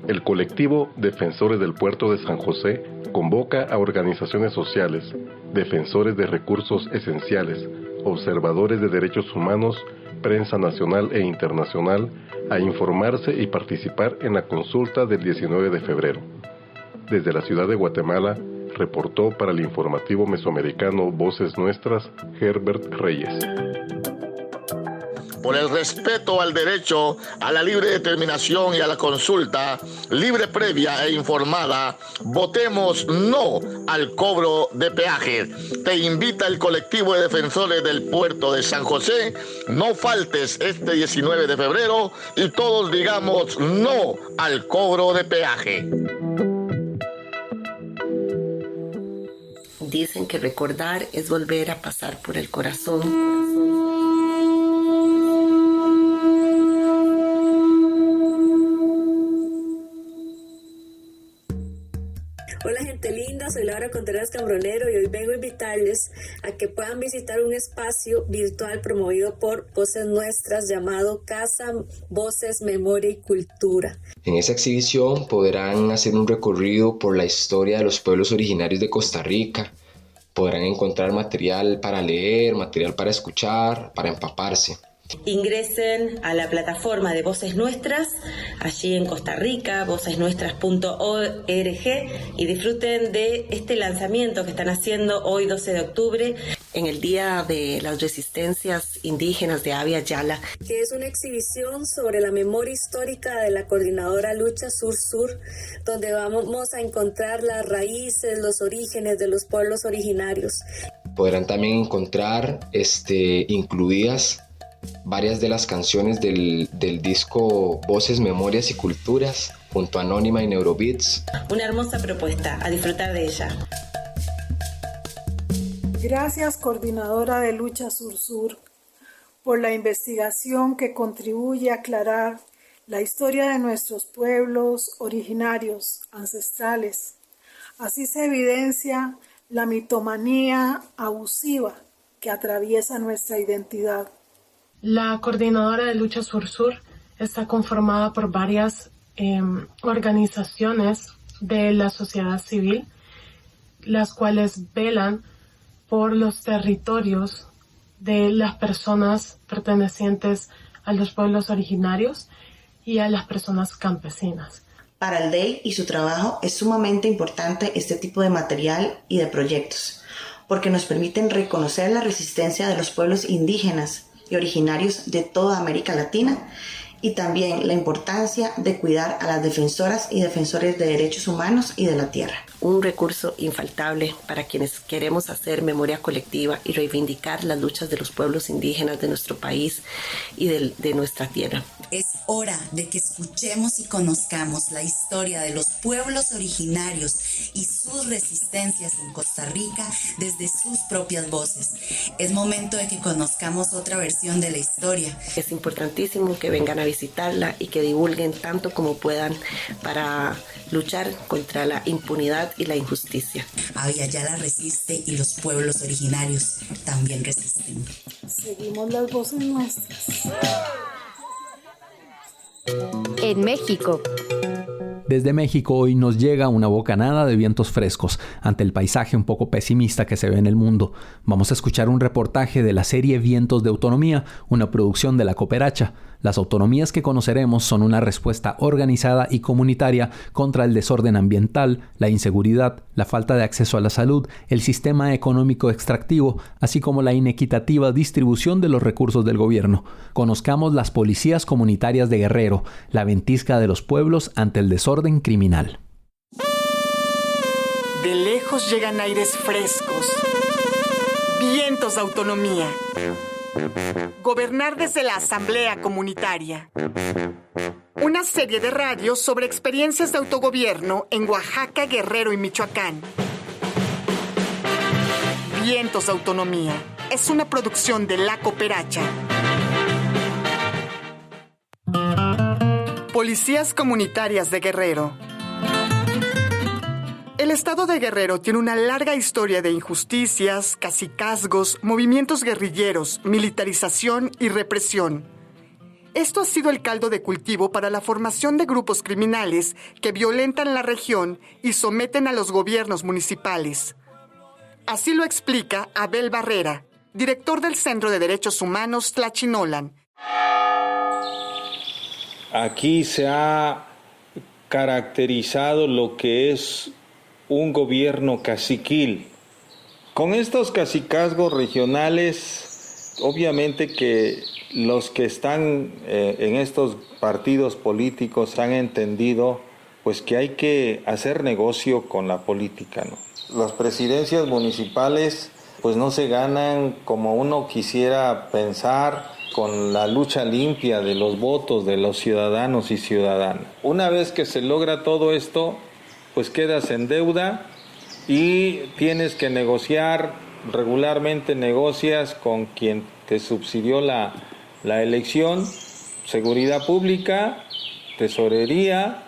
El colectivo Defensores del Puerto de San José convoca a organizaciones sociales, defensores de recursos esenciales, observadores de derechos humanos, prensa nacional e internacional a informarse y participar en la consulta del 19 de febrero. Desde la ciudad de Guatemala, reportó para el informativo mesoamericano Voces Nuestras, Herbert Reyes. Por el respeto al derecho a la libre determinación y a la consulta libre, previa e informada, votemos no al cobro de peaje. Te invita el colectivo de defensores del Puerto de San José. No faltes este 19 de febrero y todos digamos no al cobro de peaje. Dicen que recordar es volver a pasar por el corazón. Hola gente linda, soy Laura Contreras Cambronero y hoy vengo a invitarles a que puedan visitar un espacio virtual promovido por Voces Nuestras llamado Casa Voces, Memoria y Cultura. En esa exhibición podrán hacer un recorrido por la historia de los pueblos originarios de Costa Rica, podrán encontrar material para leer, material para escuchar, para empaparse. Ingresen a la plataforma de Voces Nuestras, allí en Costa Rica, vocesnuestras.org, y disfruten de este lanzamiento que están haciendo hoy 12 de octubre. En el Día de las Resistencias Indígenas de Abya Yala, que es una exhibición sobre la memoria histórica de la Coordinadora Lucha Sur-Sur, donde vamos a encontrar las raíces, los orígenes de los pueblos originarios. Podrán también encontrar incluidas varias de las canciones del disco Voces, Memorias y Culturas, junto a Anónima y Neurobeats. Una hermosa propuesta, a disfrutar de ella. Gracias, Coordinadora de Lucha Sur-Sur, por la investigación que contribuye a aclarar la historia de nuestros pueblos originarios, ancestrales. Así se evidencia la mitomanía abusiva que atraviesa nuestra identidad. La Coordinadora de Lucha Sur-Sur está conformada por varias organizaciones de la sociedad civil, las cuales velan por los territorios de las personas pertenecientes a los pueblos originarios y a las personas campesinas. Para el DEI y su trabajo es sumamente importante este tipo de material y de proyectos, porque nos permiten reconocer la resistencia de los pueblos indígenas y originarios de toda América Latina, y también la importancia de cuidar a las defensoras y defensores de derechos humanos y de la tierra. Un recurso infaltable para quienes queremos hacer memoria colectiva y reivindicar las luchas de los pueblos indígenas de nuestro país y de nuestra tierra. Es hora de que escuchemos y conozcamos la historia de los pueblos originarios y sus resistencias en Costa Rica desde sus propias voces. Es momento de que conozcamos otra versión de la historia. Es importantísimo que vengan a visitarla y que divulguen tanto como puedan para luchar contra la impunidad y la injusticia. Abya Yala resiste y los pueblos originarios también resisten. Seguimos las voces nuestras. En México. Desde México hoy nos llega una bocanada de vientos frescos ante el paisaje un poco pesimista que se ve en el mundo. Vamos a escuchar un reportaje de la serie Vientos de Autonomía, una producción de La Cooperacha. Las autonomías que conoceremos son una respuesta organizada y comunitaria contra el desorden ambiental, la inseguridad, la falta de acceso a la salud, el sistema económico extractivo, así como la inequitativa distribución de los recursos del gobierno. Conozcamos las policías comunitarias de Guerrero, la ventisca de los pueblos ante el desorden criminal. De lejos llegan aires frescos, vientos de autonomía. Gobernar desde la Asamblea Comunitaria. Una serie de radios sobre experiencias de autogobierno en Oaxaca, Guerrero y Michoacán. Vientos de Autonomía es una producción de La Cooperacha. Policías Comunitarias de Guerrero. El estado de Guerrero tiene una larga historia de injusticias, cacicazgos, movimientos guerrilleros, militarización y represión. Esto ha sido el caldo de cultivo para la formación de grupos criminales que violentan la región y someten a los gobiernos municipales. Así lo explica Abel Barrera, director del Centro de Derechos Humanos Tlachinolan. Aquí se ha caracterizado lo que es un gobierno caciquil. Con estos cacicazgos regionales, obviamente que los que están en estos partidos políticos han entendido pues que hay que hacer negocio con la política, ¿no? Las presidencias municipales pues no se ganan como uno quisiera pensar, con la lucha limpia de los votos de los ciudadanos y ciudadanas. Una vez que se logra todo esto, pues quedas en deuda y tienes que negociar, regularmente negocias con quien te subsidió la elección, seguridad pública, tesorería,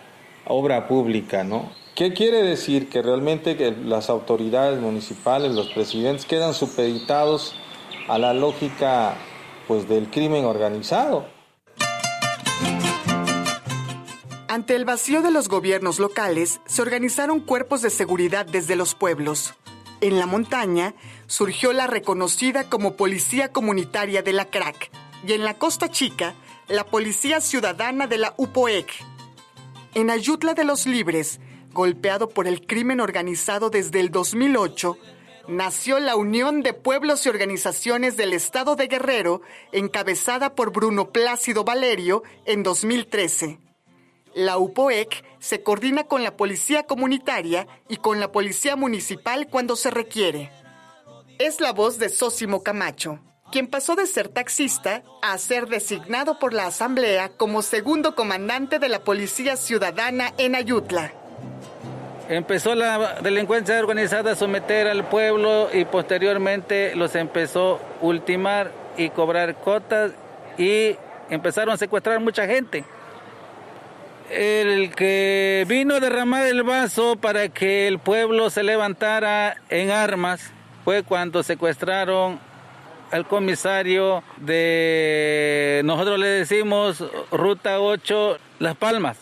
obra pública, ¿no? ¿Qué quiere decir? Que realmente que las autoridades municipales, los presidentes, quedan supeditados a la lógica pues del crimen organizado. Ante el vacío de los gobiernos locales, se organizaron cuerpos de seguridad desde los pueblos. En la montaña surgió la reconocida como Policía Comunitaria de la CRAC y en la Costa Chica, la Policía Ciudadana de la UPOEC. En Ayutla de los Libres, golpeado por el crimen organizado desde el 2008, nació la Unión de Pueblos y Organizaciones del Estado de Guerrero, encabezada por Bruno Plácido Valerio en 2013. La UPOEC se coordina con la Policía Comunitaria y con la Policía Municipal cuando se requiere. Es la voz de Sósimo Camacho, quien pasó de ser taxista a ser designado por la Asamblea como segundo comandante de la Policía Ciudadana en Ayutla. Empezó la delincuencia organizada a someter al pueblo y posteriormente los empezó a ultimar y cobrar cotas y empezaron a secuestrar mucha gente. El que vino a derramar el vaso para que el pueblo se levantara en armas fue cuando secuestraron al comisario de, nosotros le decimos Ruta 8, Las Palmas.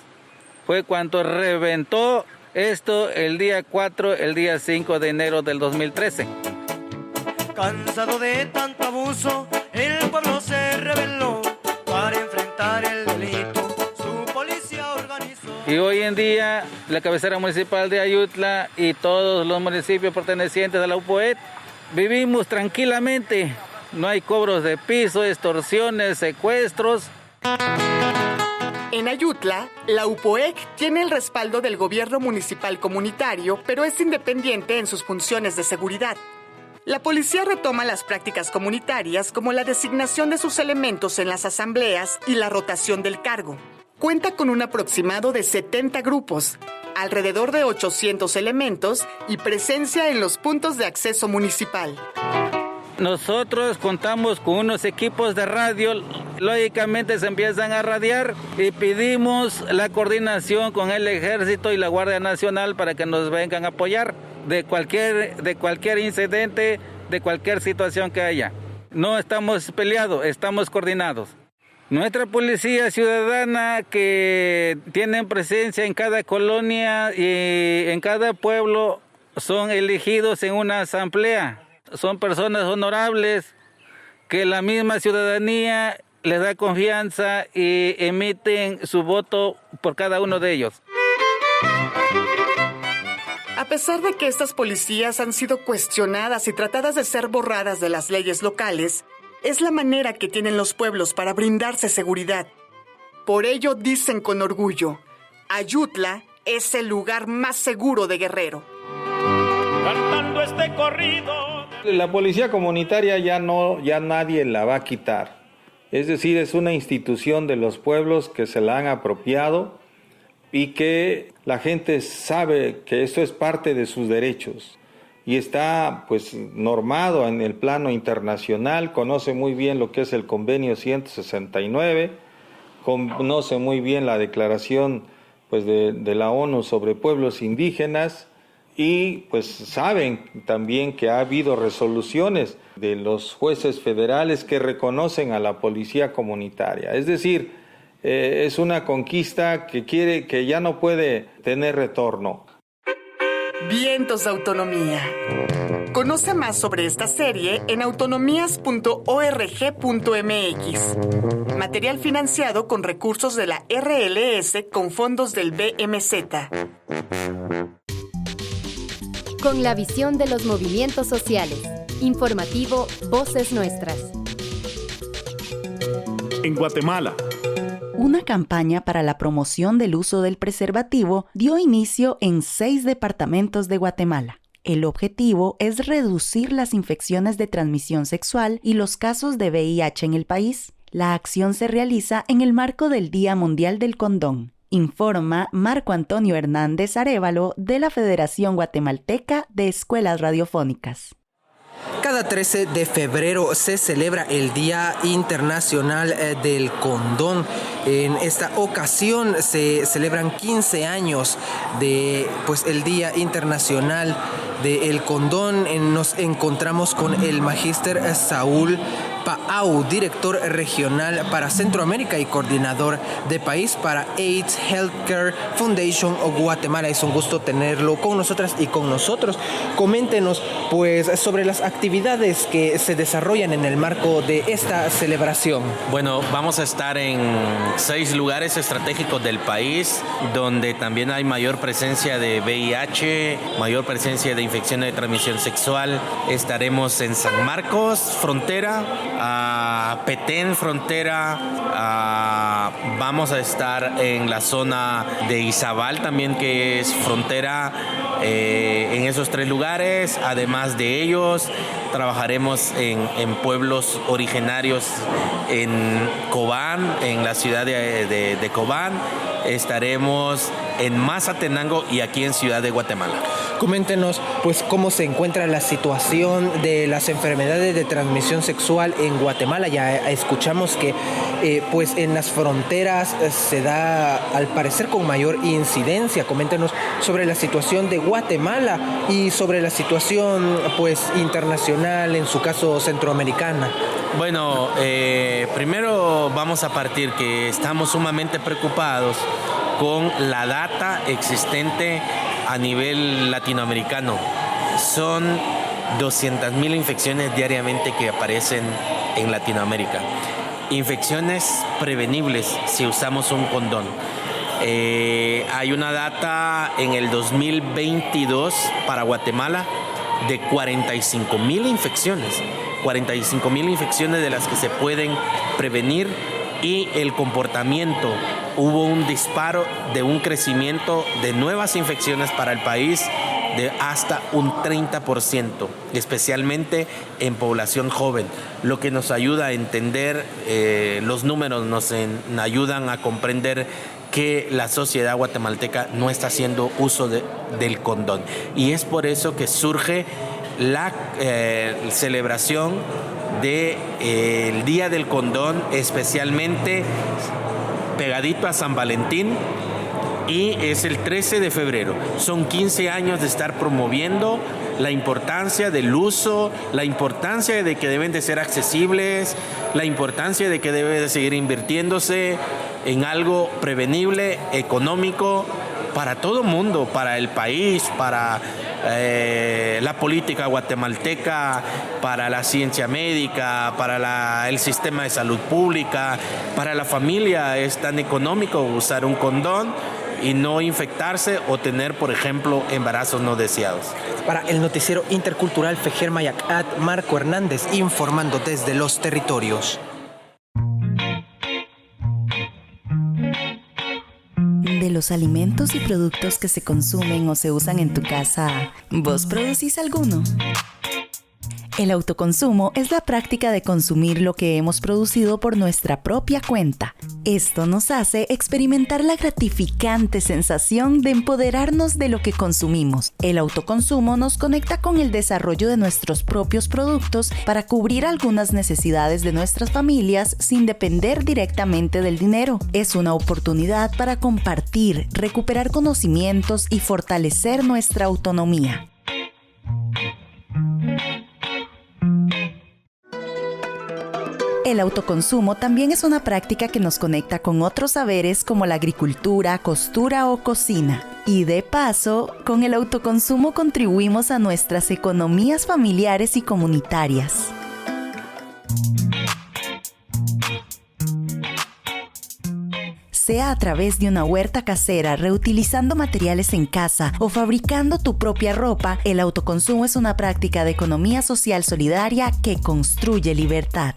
Fue cuando reventó esto el día 4, el día 5 de enero del 2013. Cansado de tanto abuso, el pueblo se rebeló para enfrentar el delito. Su policía organizó. Y hoy en día, la cabecera municipal de Ayutla y todos los municipios pertenecientes a la UPOEC vivimos tranquilamente. No hay cobros de piso, extorsiones, secuestros. En Ayutla, la UPOEC tiene el respaldo del gobierno municipal comunitario, pero es independiente en sus funciones de seguridad. La policía retoma las prácticas comunitarias como la designación de sus elementos en las asambleas y la rotación del cargo. Cuenta con un aproximado de 70 grupos, alrededor de 800 elementos y presencia en los puntos de acceso municipal. Nosotros contamos con unos equipos de radio, lógicamente se empiezan a radiar y pedimos la coordinación con el Ejército y la Guardia Nacional para que nos vengan a apoyar de cualquier incidente, de cualquier situación que haya. No estamos peleados, estamos coordinados. Nuestra policía ciudadana que tienen presencia en cada colonia y en cada pueblo son elegidos en una asamblea. Son personas honorables que la misma ciudadanía les da confianza y emiten su voto por cada uno de ellos. A pesar de que estas policías han sido cuestionadas y tratadas de ser borradas de las leyes locales, es la manera que tienen los pueblos para brindarse seguridad. Por ello dicen con orgullo, Ayutla es el lugar más seguro de Guerrero. Cantando este corrido. La policía comunitaria ya nadie la va a quitar. Es decir, es una institución de los pueblos que se la han apropiado y que la gente sabe que esto es parte de sus derechos y está pues normado en el plano internacional, conoce muy bien lo que es el convenio 169, conoce muy bien la declaración pues de la ONU sobre pueblos indígenas. Y pues saben también que ha habido resoluciones de los jueces federales que reconocen a la policía comunitaria. Es decir, es una conquista que ya no puede tener retorno. Vientos de Autonomía. Conoce más sobre esta serie en autonomías.org.mx. Material financiado con recursos de la RLS con fondos del BMZ. Con la visión de los movimientos sociales. Informativo Voces Nuestras. En Guatemala. Una campaña para la promoción del uso del preservativo dio inicio en 6 departamentos de Guatemala. El objetivo es reducir las infecciones de transmisión sexual y los casos de VIH en el país. La acción se realiza en el marco del Día Mundial del Condón. Informa Marco Antonio Hernández Arévalo de la Federación Guatemalteca de Escuelas Radiofónicas. Cada 13 de febrero se celebra el Día Internacional del Condón. En esta ocasión se celebran 15 años de el Día Internacional del Condón. Nos encontramos con el magíster Saúl Paau, director regional para Centroamérica y coordinador de país para AIDS Healthcare Foundation of Guatemala. Es un gusto tenerlo con nosotras y con nosotros. Coméntenos sobre las actividades que se desarrollan en el marco de esta celebración. Bueno, vamos a estar en 6 lugares estratégicos del país donde también hay mayor presencia de VIH, mayor presencia de infecciones de transmisión sexual. Estaremos en San Marcos, Frontera, Petén, frontera. Vamos a estar en la zona de Izabal también, que es frontera. En esos 3 lugares, además de ellos, trabajaremos en pueblos originarios en Cobán, en la ciudad de Cobán. Estaremos en Mazatenango y aquí en Ciudad de Guatemala. Coméntenos, pues, cómo se encuentra la situación de las enfermedades de transmisión sexual en Guatemala. Ya escuchamos que, pues, en las fronteras se da, al parecer, con mayor incidencia. Coméntenos sobre la situación de Guatemala y sobre la situación, pues, internacional, en su caso centroamericana. Bueno, primero vamos a partir que estamos sumamente preocupados con la data existente a nivel latinoamericano. Son 200,000 infecciones diariamente que aparecen en Latinoamérica. Infecciones prevenibles si usamos un condón. Hay una data en el 2022 para Guatemala de 45,000 infecciones. 45,000 infecciones de las que se pueden prevenir, y el comportamiento, hubo un disparo de un crecimiento de nuevas infecciones para el país de hasta un 30%, especialmente en población joven, lo que nos ayuda a entender, los números nos ayudan a comprender que la sociedad guatemalteca no está haciendo uso del condón. Y es por eso que surge la celebración del Día del Condón, especialmente pegadito a San Valentín, y es el 13 de febrero. Son 15 años de estar promoviendo la importancia del uso, la importancia de que deben de ser accesibles, la importancia de que debe de seguir invirtiéndose en algo prevenible, económico, para todo el mundo, para el país, para la política guatemalteca, para la ciencia médica, para el sistema de salud pública, para la familia. Es tan económico usar un condón y no infectarse o tener, por ejemplo, embarazos no deseados. Para el noticiero intercultural Fejer Mayacat, Marco Hernández informando desde los territorios. De los alimentos y productos que se consumen o se usan en tu casa, ¿vos producís alguno? El autoconsumo es la práctica de consumir lo que hemos producido por nuestra propia cuenta. Esto nos hace experimentar la gratificante sensación de empoderarnos de lo que consumimos. El autoconsumo nos conecta con el desarrollo de nuestros propios productos para cubrir algunas necesidades de nuestras familias sin depender directamente del dinero. Es una oportunidad para compartir, recuperar conocimientos y fortalecer nuestra autonomía. El autoconsumo también es una práctica que nos conecta con otros saberes como la agricultura, costura o cocina. Y de paso, con el autoconsumo contribuimos a nuestras economías familiares y comunitarias. Sea a través de una huerta casera, reutilizando materiales en casa o fabricando tu propia ropa, el autoconsumo es una práctica de economía social solidaria que construye libertad.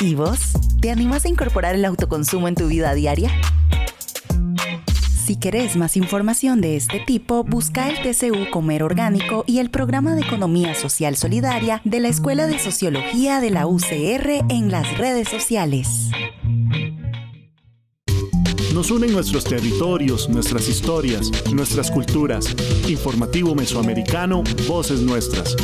¿Y vos? ¿Te animas a incorporar el autoconsumo en tu vida diaria? Si querés más información de este tipo, busca el TCU Comer Orgánico y el Programa de Economía Social Solidaria de la Escuela de Sociología de la UCR en las redes sociales. Nos unen nuestros territorios, nuestras historias, nuestras culturas. Informativo Mesoamericano, Voces Nuestras.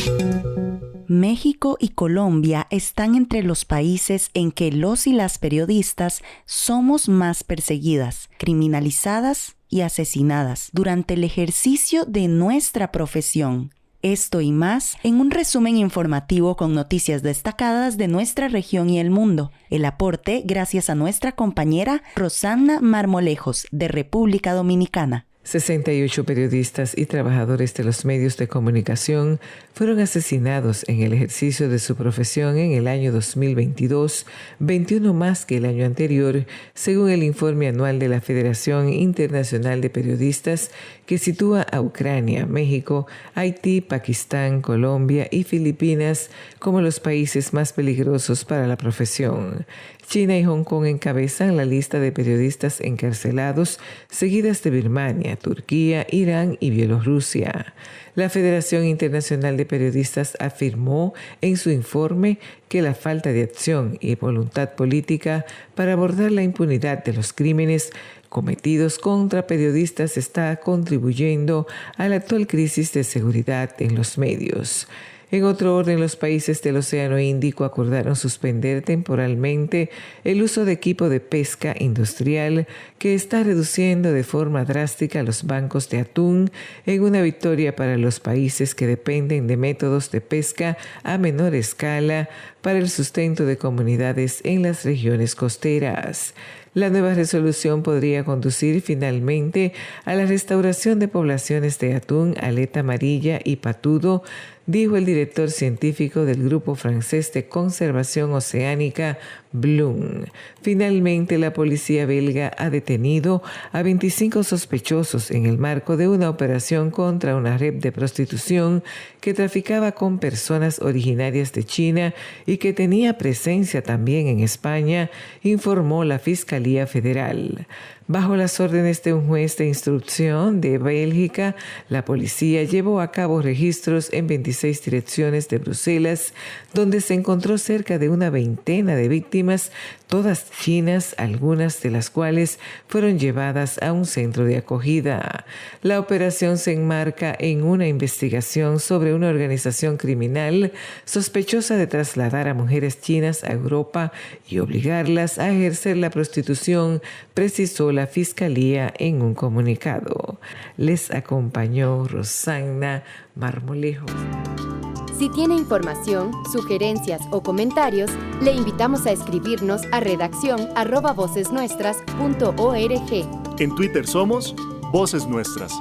México y Colombia están entre los países en que los y las periodistas somos más perseguidas, criminalizadas y asesinadas durante el ejercicio de nuestra profesión. Esto y más en un resumen informativo con noticias destacadas de nuestra región y el mundo. El aporte gracias a nuestra compañera Rosana Marmolejos, de República Dominicana. 68 periodistas y trabajadores de los medios de comunicación fueron asesinados en el ejercicio de su profesión en el año 2022, 21 más que el año anterior, según el informe anual de la Federación Internacional de Periodistas, que sitúa a Ucrania, México, Haití, Pakistán, Colombia y Filipinas como los países más peligrosos para la profesión. China y Hong Kong encabezan la lista de periodistas encarcelados, seguidas de Birmania, Turquía, Irán y Bielorrusia. La Federación Internacional de Periodistas afirmó en su informe que la falta de acción y voluntad política para abordar la impunidad de los crímenes cometidos contra periodistas está contribuyendo a la actual crisis de seguridad en los medios. En otro orden, los países del Océano Índico acordaron suspender temporalmente el uso de equipo de pesca industrial que está reduciendo de forma drástica los bancos de atún en una victoria para los países que dependen de métodos de pesca a menor escala para el sustento de comunidades en las regiones costeras. La nueva resolución podría conducir finalmente a la restauración de poblaciones de atún, aleta amarilla y patudo, dijo el director científico del Grupo Francés de Conservación Oceánica, Bloom. Finalmente, la policía belga ha detenido a 25 sospechosos en el marco de una operación contra una red de prostitución que traficaba con personas originarias de China y que tenía presencia también en España, informó la Fiscalía Federal. Bajo las órdenes de un juez de instrucción de Bélgica, la policía llevó a cabo registros en 26 direcciones de Bruselas, donde se encontró cerca de una veintena de víctimas, todas chinas, algunas de las cuales fueron llevadas a un centro de acogida. La operación se enmarca en una investigación sobre una organización criminal sospechosa de trasladar a mujeres chinas a Europa y obligarlas a ejercer la prostitución, precisó la Fiscalía en un comunicado. Les acompañó Rosana Marmolejo. Si tiene información, sugerencias o comentarios, le invitamos a escribirnos a redacción@vocesnuestras.org. En Twitter somos Voces Nuestras.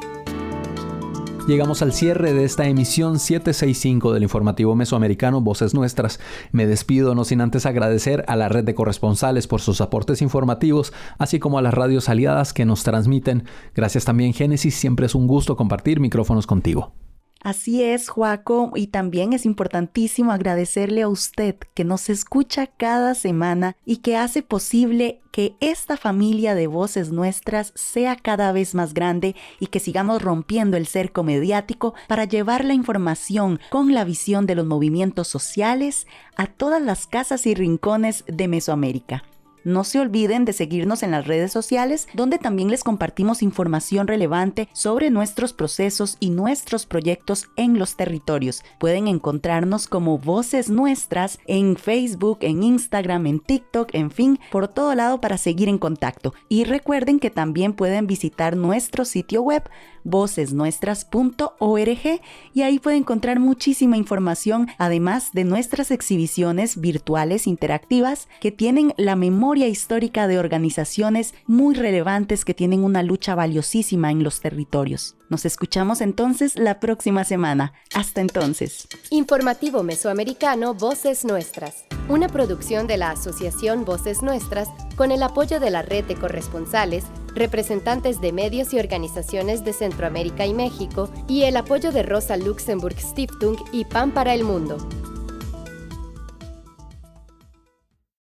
Llegamos al cierre de esta emisión 765 del informativo mesoamericano Voces Nuestras. Me despido no sin antes agradecer a la red de corresponsales por sus aportes informativos, así como a las radios aliadas que nos transmiten. Gracias también, Génesis. Siempre es un gusto compartir micrófonos contigo. Así es, Joaco, y también es importantísimo agradecerle a usted que nos escucha cada semana y que hace posible que esta familia de Voces Nuestras sea cada vez más grande y que sigamos rompiendo el cerco mediático para llevar la información con la visión de los movimientos sociales a todas las casas y rincones de Mesoamérica. No se olviden de seguirnos en las redes sociales, donde también les compartimos información relevante sobre nuestros procesos y nuestros proyectos en los territorios. Pueden encontrarnos como Voces Nuestras en Facebook, en Instagram, en TikTok, en fin, por todo lado para seguir en contacto. Y recuerden que también pueden visitar nuestro sitio web vocesnuestras.org y ahí pueden encontrar muchísima información, además de nuestras exhibiciones virtuales interactivas que tienen la memoria histórica de organizaciones muy relevantes que tienen una lucha valiosísima en los territorios. Nos escuchamos entonces la próxima semana. Hasta entonces. Informativo Mesoamericano Voces Nuestras, una producción de la Asociación Voces Nuestras con el apoyo de la red de corresponsales, representantes de medios y organizaciones de Centroamérica y México y el apoyo de Rosa Luxemburg Stiftung y Pan para el Mundo.